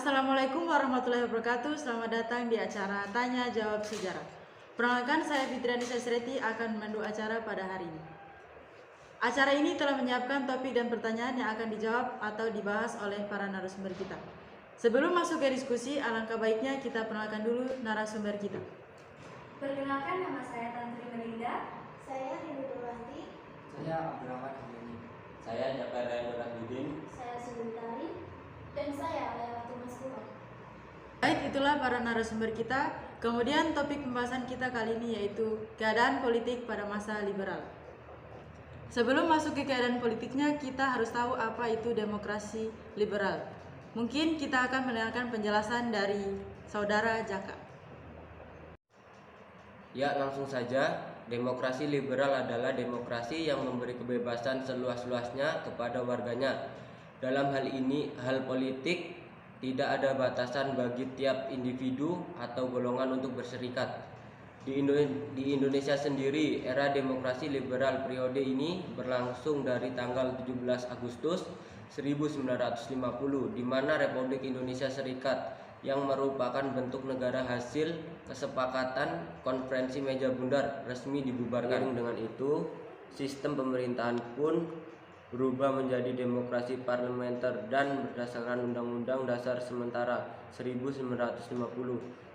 Assalamualaikum warahmatullahi wabarakatuh. Selamat datang di acara Tanya Jawab Sejarah. Perkenalkan, saya Fitriani Sesreti akan memandu acara pada hari ini. Acara ini telah menyiapkan topik dan pertanyaan yang akan dijawab atau dibahas oleh para narasumber kita. Sebelum masuk ke diskusi, alangkah baiknya kita perkenalkan dulu narasumber kita. Perkenalkan, nama saya Tantri Melinda. Saya Hindu Purwanti. Saya Abdurrahman Hamdani. Saya Jafar Rayyan Rahidin. Saya Sulitari. Dan saya Lewati Maskuha. Baik, itulah para narasumber kita. Kemudian topik pembahasan kita kali ini yaitu keadaan politik pada masa liberal. Sebelum masuk ke keadaan politiknya, kita harus tahu apa itu demokrasi liberal. Mungkin kita akan mendengarkan penjelasan dari Saudara Jaka. Ya, langsung saja. Demokrasi liberal adalah demokrasi yang memberi kebebasan seluas-luasnya kepada warganya. Dalam hal ini, hal politik tidak ada batasan bagi tiap individu atau golongan untuk berserikat. Di Indonesia sendiri, era demokrasi liberal periode ini berlangsung dari tanggal 17 Agustus 1950, di mana Republik Indonesia Serikat yang merupakan bentuk negara hasil kesepakatan konferensi meja bundar resmi dibubarkan. Dengan itu, sistem pemerintahan pun berubah menjadi demokrasi parlementer dan berdasarkan Undang-Undang Dasar Sementara 1950.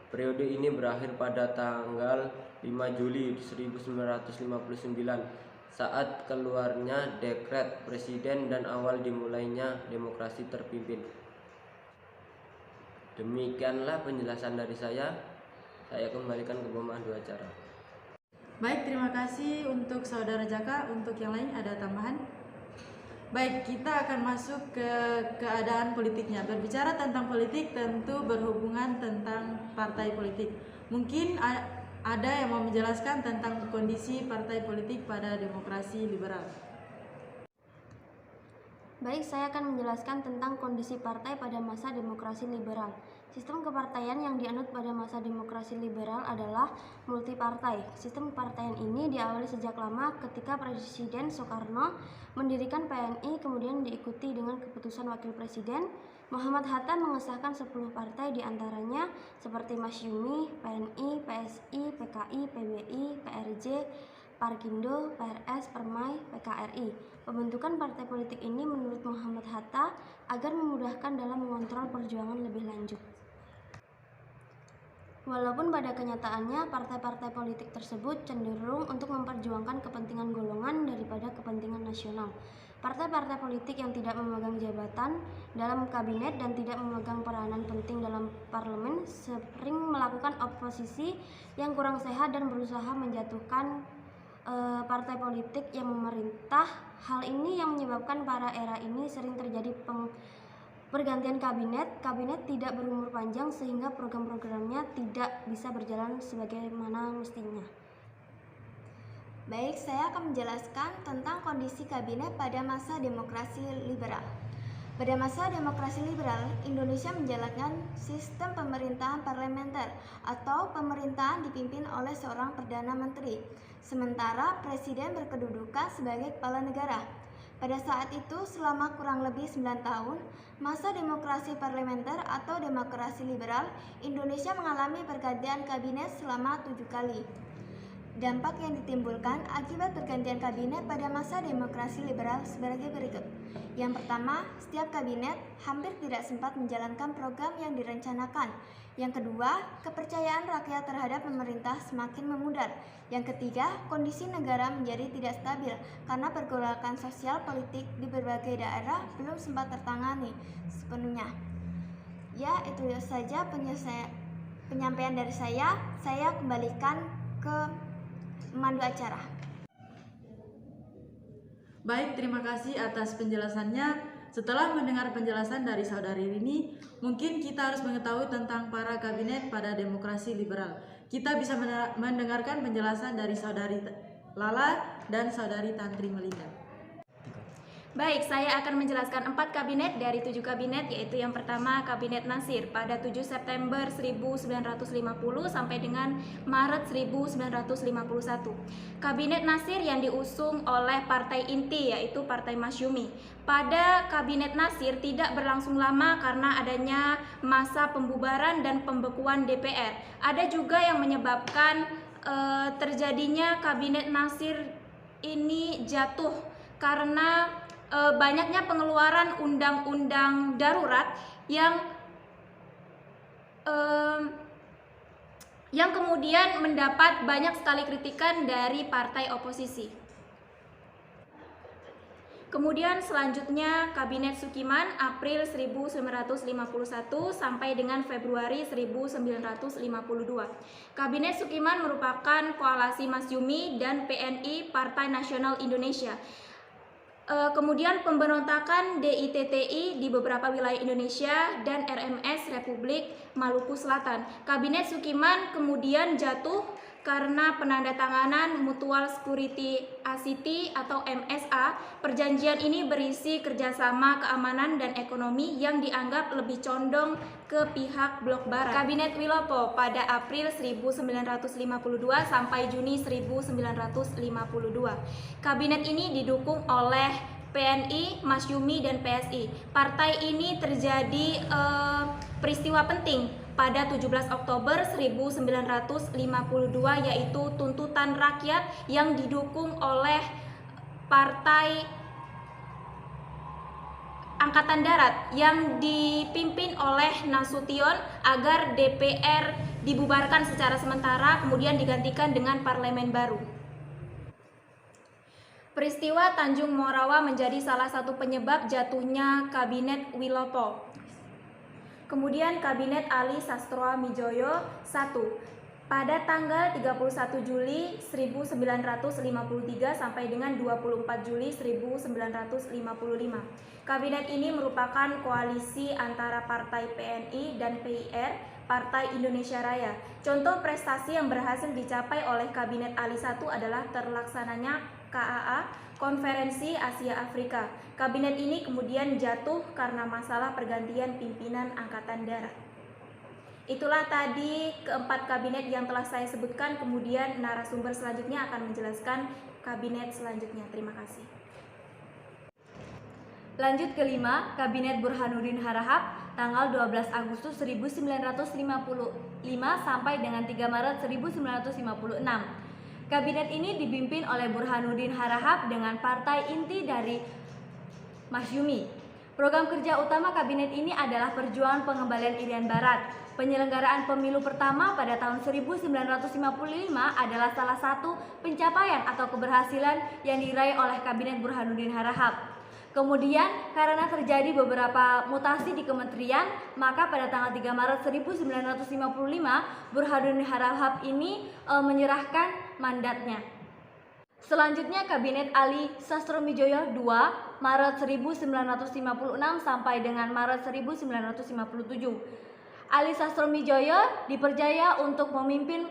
Periode ini berakhir pada tanggal 5 Juli 1959 saat keluarnya dekret presiden dan awal dimulainya demokrasi terpimpin. Demikianlah penjelasan dari saya. Saya kembalikan ke pemandu acara. Baik, terima kasih untuk Saudara Jaka. Untuk yang lain ada tambahan? Baik, kita akan masuk ke keadaan politiknya. Berbicara tentang politik tentu berhubungan tentang partai politik. Mungkin ada yang mau menjelaskan tentang kondisi partai politik pada demokrasi liberal. Baik, saya akan menjelaskan tentang kondisi partai pada masa demokrasi liberal. Sistem kepartaian yang dianut pada masa demokrasi liberal adalah multipartai. Sistem kepartaian ini diawali sejak lama ketika Presiden Soekarno mendirikan PNI, kemudian diikuti dengan keputusan Wakil Presiden Muhammad Hatta mengesahkan 10 partai diantaranya seperti Masyumi, PNI, PSI, PKI, PBI, PRJ, Parkindo, PRS, Permai, PKRI. Pembentukan partai politik ini menurut Muhammad Hatta agar memudahkan dalam mengontrol perjuangan lebih lanjut. Walaupun pada kenyataannya partai-partai politik tersebut cenderung untuk memperjuangkan kepentingan golongan daripada kepentingan nasional. Partai-partai politik yang tidak memegang jabatan dalam kabinet dan tidak memegang peranan penting dalam parlemen sering melakukan oposisi yang kurang sehat dan berusaha menjatuhkan partai politik yang memerintah. Hal ini yang menyebabkan pada era ini sering terjadi pergantian kabinet tidak berumur panjang sehingga program-programnya tidak bisa berjalan sebagaimana mestinya. Baik, saya akan menjelaskan tentang kondisi kabinet pada masa demokrasi liberal. Pada masa demokrasi liberal, Indonesia menjalankan sistem pemerintahan parlementer atau pemerintahan dipimpin oleh seorang Perdana Menteri, sementara Presiden berkedudukan sebagai kepala negara. Pada saat itu, selama kurang lebih 9 tahun, masa demokrasi parlementer atau demokrasi liberal, Indonesia mengalami pergantian kabinet selama 7 kali. Dampak yang ditimbulkan akibat pergantian kabinet pada masa demokrasi liberal sebagai berikut. Yang pertama, setiap kabinet hampir tidak sempat menjalankan program yang direncanakan. Yang kedua, kepercayaan rakyat terhadap pemerintah semakin memudar. Yang ketiga, kondisi negara menjadi tidak stabil karena pergolakan sosial politik di berbagai daerah belum sempat tertangani sepenuhnya. Ya, itu saja penyampaian dari saya. Saya kembalikan ke pemandu acara. Baik, terima kasih atas penjelasannya. Setelah mendengar penjelasan dari Saudari Rini, mungkin kita harus mengetahui tentang para kabinet pada demokrasi liberal. Kita bisa mendengarkan penjelasan dari Saudari Lala dan Saudari Tantri Melinda. Baik, saya akan menjelaskan 4 kabinet dari 7 kabinet, yaitu yang pertama Kabinet Nasir pada 7 September 1950 sampai dengan Maret 1951. Kabinet Nasir yang diusung oleh partai inti, yaitu Partai Masyumi. Pada Kabinet Nasir tidak berlangsung lama karena adanya masa pembubaran dan pembekuan DPR. Ada juga yang menyebabkan terjadinya Kabinet Nasir ini jatuh karena banyaknya pengeluaran undang-undang darurat yang kemudian mendapat banyak sekali kritikan dari partai oposisi. Kemudian selanjutnya Kabinet Sukiman April 1951 sampai dengan Februari 1952. Kabinet Sukiman merupakan koalisi Masyumi dan PNI Partai Nasional Indonesia. Kemudian pemberontakan DITTI di beberapa wilayah Indonesia dan RMS Republik Maluku Selatan. Kabinet Sukiman kemudian jatuh karena penandatanganan Mutual Security Acity atau MSA. Perjanjian ini berisi kerjasama keamanan dan ekonomi yang dianggap lebih condong ke pihak blok barat. Kabinet Wilopo pada April 1952 sampai Juni 1952. Kabinet ini didukung oleh PNI, Masyumi, dan PSI. Partai ini terjadi peristiwa penting pada 17 Oktober 1952, yaitu tuntutan rakyat yang didukung oleh Partai Angkatan Darat yang dipimpin oleh Nasution agar DPR dibubarkan secara sementara kemudian digantikan dengan parlemen baru. Peristiwa Tanjung Morawa menjadi salah satu penyebab jatuhnya Kabinet Wilopo. Kemudian Kabinet Ali Sastroamidjojo 1 pada tanggal 31 Juli 1953 sampai dengan 24 Juli 1955. Kabinet ini merupakan koalisi antara Partai PNI dan PIR, Partai Indonesia Raya. Contoh prestasi yang berhasil dicapai oleh Kabinet Ali 1 adalah terlaksananya KAA, Konferensi Asia Afrika. Kabinet ini kemudian jatuh karena masalah pergantian pimpinan Angkatan Darat. Itulah tadi keempat kabinet yang telah saya sebutkan, kemudian narasumber selanjutnya akan menjelaskan kabinet selanjutnya. Terima kasih. Lanjut kelima, Kabinet Burhanuddin Harahap tanggal 12 Agustus 1955 sampai dengan 3 Maret 1956. Kabinet ini dipimpin oleh Burhanuddin Harahap dengan partai inti dari Masyumi. Program kerja utama kabinet ini adalah perjuangan pengembalian Irian Barat. Penyelenggaraan pemilu pertama pada tahun 1955 adalah salah satu pencapaian atau keberhasilan yang diraih oleh Kabinet Burhanuddin Harahap. Kemudian karena terjadi beberapa mutasi di kementerian, maka pada tanggal 3 Maret 1955 Burhanuddin Harahap ini menyerahkan mandatnya. Selanjutnya Kabinet Ali Sastroamidjojo 2 Maret 1956 sampai dengan Maret 1957. Ali Sastroamidjojo dipercaya untuk memimpin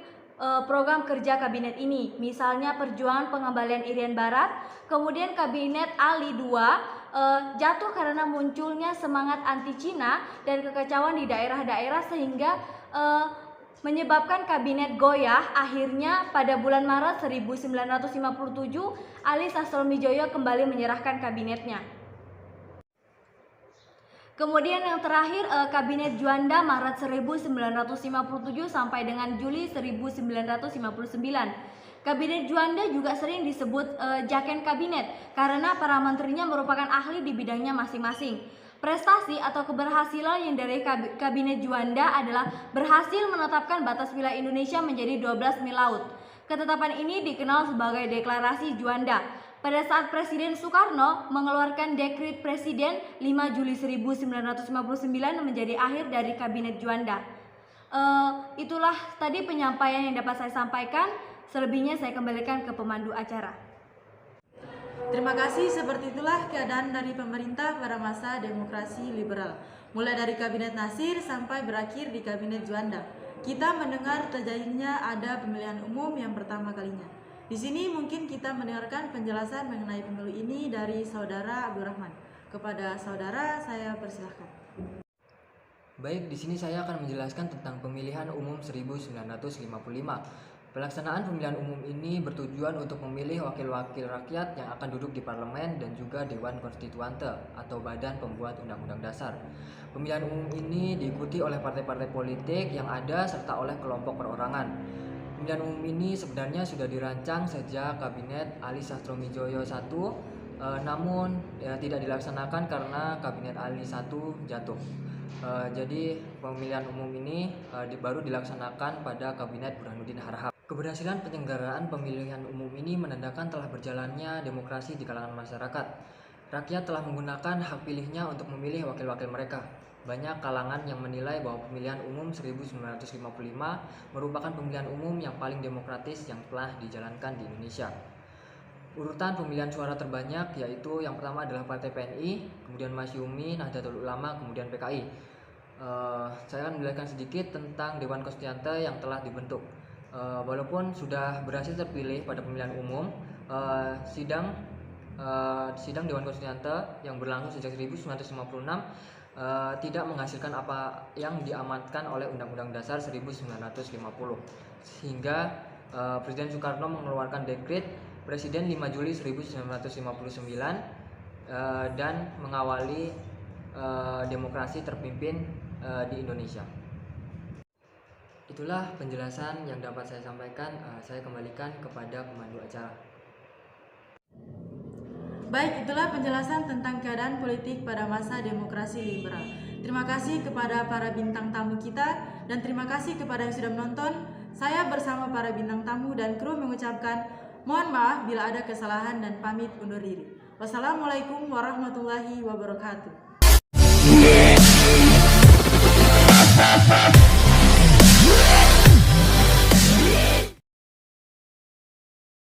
program kerja kabinet ini, misalnya perjuangan pengembalian Irian Barat. Kemudian Kabinet Ali 2 jatuh karena munculnya semangat anti Cina dan kekacauan di daerah-daerah sehingga menyebabkan kabinet goyah. Akhirnya pada bulan Maret 1957 Ali Sastroamidjojo kembali menyerahkan kabinetnya. Kemudian yang terakhir Kabinet Juanda Maret 1957 sampai dengan Juli 1959. Kabinet Juanda juga sering disebut Jaken Kabinet karena para menterinya merupakan ahli di bidangnya masing-masing. Prestasi atau keberhasilan yang dari Kabinet Juanda adalah berhasil menetapkan batas wilayah Indonesia menjadi 12 mil laut. Ketetapan ini dikenal sebagai Deklarasi Juanda. Pada saat Presiden Soekarno mengeluarkan Dekret Presiden 5 Juli 1959 menjadi akhir dari Kabinet Juanda. Itulah tadi penyampaian yang dapat saya sampaikan. Selebihnya saya kembalikan ke pemandu acara. Terima kasih, seperti itulah keadaan dari pemerintah pada masa demokrasi liberal. Mulai dari Kabinet Nasir sampai berakhir di Kabinet Juanda. Kita mendengar terjadinya ada pemilihan umum yang pertama kalinya. Di sini mungkin kita mendengarkan penjelasan mengenai pemilu ini dari Saudara Abdurrahman. Kepada saudara saya persilahkan. Baik, di sini saya akan menjelaskan tentang pemilihan umum 1955. Pelaksanaan pemilihan umum ini bertujuan untuk memilih wakil-wakil rakyat yang akan duduk di parlemen dan juga Dewan Konstituante atau badan pembuat undang-undang dasar. Pemilihan umum ini diikuti oleh partai-partai politik yang ada serta oleh kelompok perorangan. Pemilihan umum ini sebenarnya sudah dirancang sejak Kabinet Ali Sastromijoyo I, namun tidak dilaksanakan karena Kabinet Ali I jatuh. Jadi pemilihan umum ini baru dilaksanakan pada Kabinet Burhanuddin Harahap. Keberhasilan penyelenggaraan pemilihan umum ini menandakan telah berjalannya demokrasi di kalangan masyarakat. Rakyat telah menggunakan hak pilihnya untuk memilih wakil-wakil mereka. Banyak kalangan yang menilai bahwa pemilihan umum 1955 merupakan pemilihan umum yang paling demokratis yang telah dijalankan di Indonesia. Urutan pemilihan suara terbanyak yaitu yang pertama adalah Partai PNI, kemudian Masyumi, Nahdlatul Ulama, kemudian PKI. Saya akan menjelaskan sedikit tentang Dewan Konstituante yang telah dibentuk. Walaupun sudah berhasil terpilih pada pemilihan umum, sidang Dewan Konstituante yang berlangsung sejak 1956 tidak menghasilkan apa yang diamanatkan oleh Undang-Undang Dasar 1950, sehingga Presiden Soekarno mengeluarkan dekret Presiden 5 Juli 1959 dan mengawali demokrasi terpimpin di Indonesia. Itulah penjelasan yang dapat saya sampaikan. Saya kembalikan kepada pemandu acara. Baik, itulah penjelasan tentang keadaan politik pada masa demokrasi liberal. Terima kasih kepada para bintang tamu kita dan terima kasih kepada yang sudah menonton. Saya bersama para bintang tamu dan kru mengucapkan mohon maaf bila ada kesalahan dan pamit undur diri. Wassalamualaikum warahmatullahi wabarakatuh.